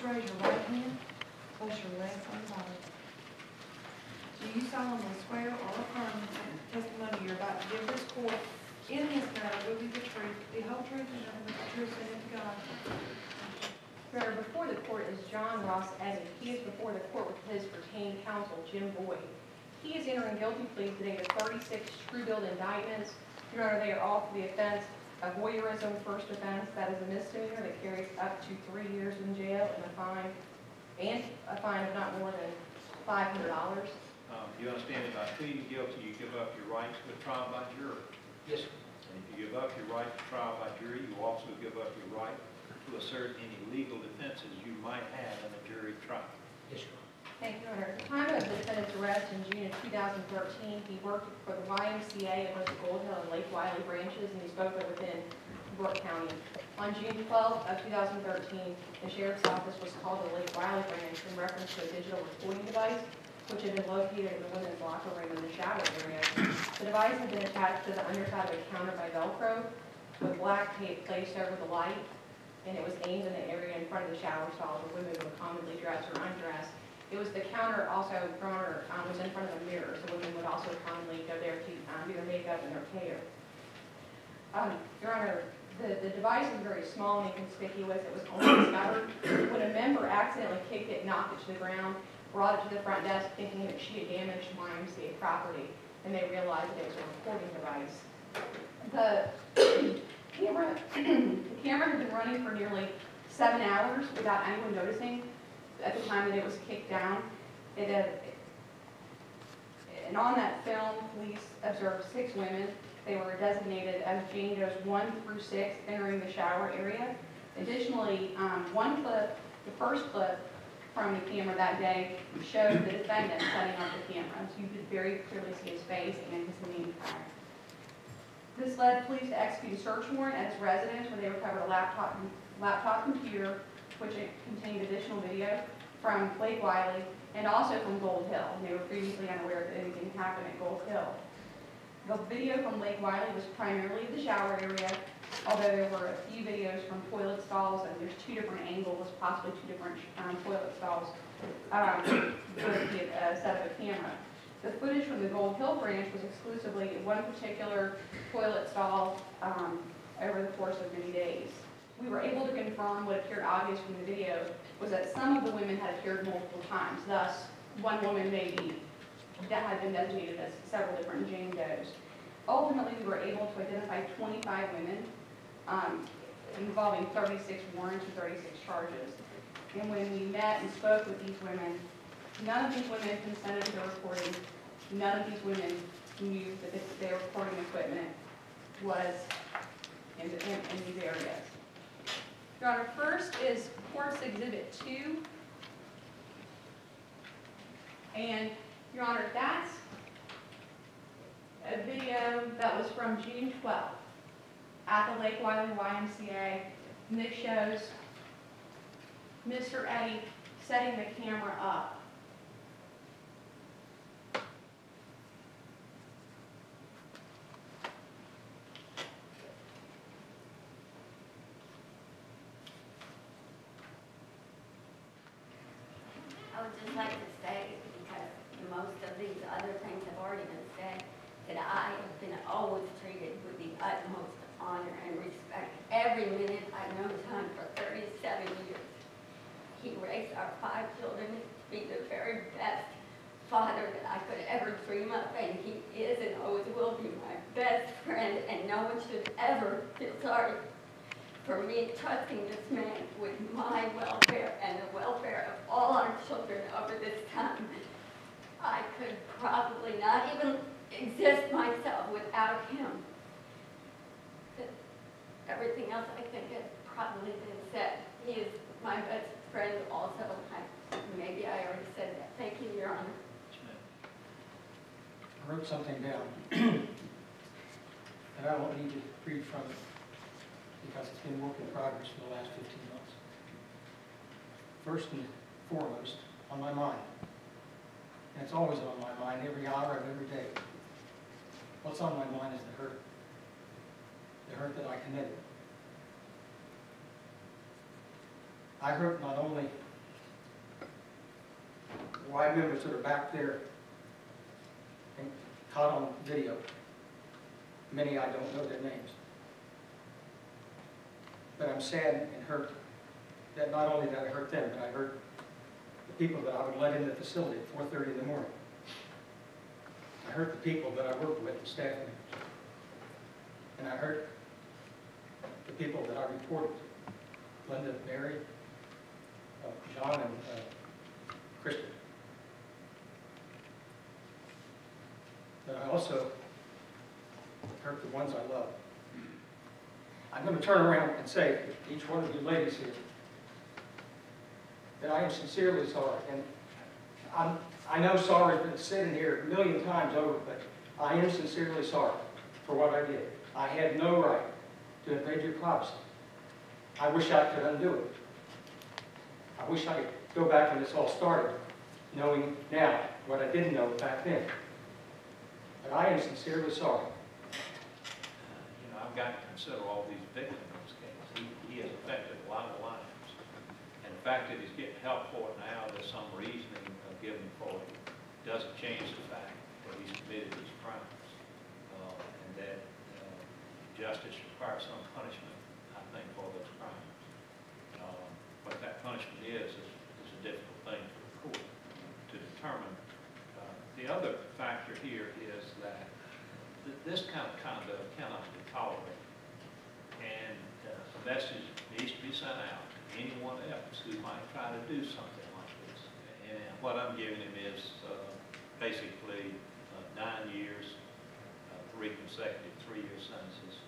raise your right hand, place your left on the Bible. Do you solemnly swear or affirm that the testimony you're about to give this court in this matter will be the truth, the whole truth, and nothing but the truth, so help you God? Your Honor, before the court is John Ross Eddy. He is before the court with his retained counsel, Jim Boyd. He is entering guilty pleas today to 36 true-billed indictments. Your Honor, they are all for the offense of voyeurism, first offense. That is a misdemeanor that carries up to 3 years in jail and a fine of not more than $500. You understand that by pleading guilty, you give up your rights to a trial by jury. Yes, sir. And if you give up your right to trial by jury, you also give up your right to assert any legal defenses you might have in a jury trial. Yes, sir. Thank you, Your Honor. At the time of the defendant's arrest in June of 2013, he worked for the YMCA at both the Gold Hill and Lake Wiley branches, and he spoke within Brooke County. On June 12th of 2013, the Sheriff's Office was called to Lake Wiley branch in reference to a digital recording device, which had been located in the women's locker room in the shower area. The device had been attached to the underside of a counter by Velcro with black tape placed over the light, and it was aimed in the area in front of the shower stall where women would commonly dress or undress. It was the counter also, Your Honor, was in front of a mirror, so women would also commonly go there to do their makeup and their hair. Your Honor, the device is very small and inconspicuous. It was only discovered when a member accidentally kicked it, knocked it to the ground, brought it to the front desk thinking that she had damaged YMCA property, and they realized that it was a recording device. The camera had been running for nearly 7 hours without anyone noticing at the time that it was kicked down. And on that film, police observed 6 women. They were designated as Jane Does 1 through 6 entering the shower area. Additionally, one clip, the first clip from the camera that day, showed the defendant setting up the camera. So you could very clearly see his face and his name tag. This led police to execute a search warrant at his residence where they recovered a laptop computer, which contained additional video from Lake Wiley and also from Gold Hill. And they were previously unaware that anything happened at Gold Hill. The video from Lake Wiley was primarily the shower area, although there were a few videos from toilet stalls, and there's 2 different angles, possibly 2 different toilet stalls with the set of a camera. The footage from the Gold Hill branch was exclusively one particular toilet stall over the course of many days. We were able to confirm what appeared obvious from the video was that some of the women had appeared multiple times. Thus, one woman that had been designated as several different Jane Does. Ultimately, we were able to identify 25 women involving 36 warrants and 36 charges. And when we met and spoke with these women, none of these women consented to the recording. None of these women knew that their recording equipment was in these areas. Your Honor, first is Court's Exhibit 2. And, Your Honor, that's a video that was from June 12th at the Lake Wiley YMCA. And this shows Mr. Eddy setting the camera up. I would just like to say, because most of these other things have already been said, that I have been always treated with the utmost honor and respect. Every minute I've known Tom for 37 years. He raised our 5 children to be the very best father that I could ever dream of, and he is and always will be my best friend, and no one should ever feel sorry for me trusting this man with my welfare and the welfare of all our children over this time. I could probably not even exist myself without him. Everything else I think has probably been said. He is my best friend also. Maybe I already said that. Thank you, Your Honor. I wrote something down, and I won't need to read from it because it's been work in progress for the last 15 months. First and foremost, on my mind, and it's always on my mind every hour of every day. What's on my mind is the hurt that I committed. I hurt not only Y members that are back there and caught on video. Many I don't know their names. But I'm sad and hurt that not only did I hurt them, but I hurt the people that I would let in the facility at 4:30 in the morning. I hurt the people that I work with, the staff members. And I hurt the people that I reported to, Linda, Mary, John, and Kristen. But I also hurt the ones I love. I'm going to turn around and say to each one of you ladies here that I am sincerely sorry. And I know sorry has been said in here a million times over, but I am sincerely sorry for what I did. I had no right to invade your privacy. I wish I could undo it. I wish I could go back when this all started, knowing now what I didn't know back then. But I am sincerely sorry. You know, I've got to consider all these victims in this case. He has affected a lot of lives. And the fact that he's getting help for it now, there's some reasoning given for it, doesn't change the fact that he's committed these crimes. And that justice requires some punishment, I think, for those crimes. What that punishment is a difficult thing for the court to determine. The other factor here is that this kind of conduct cannot be tolerated. And a message needs to be sent out to anyone else who might try to do something like this. And what I'm giving him is basically 9 years, 3 consecutive 3-year sentences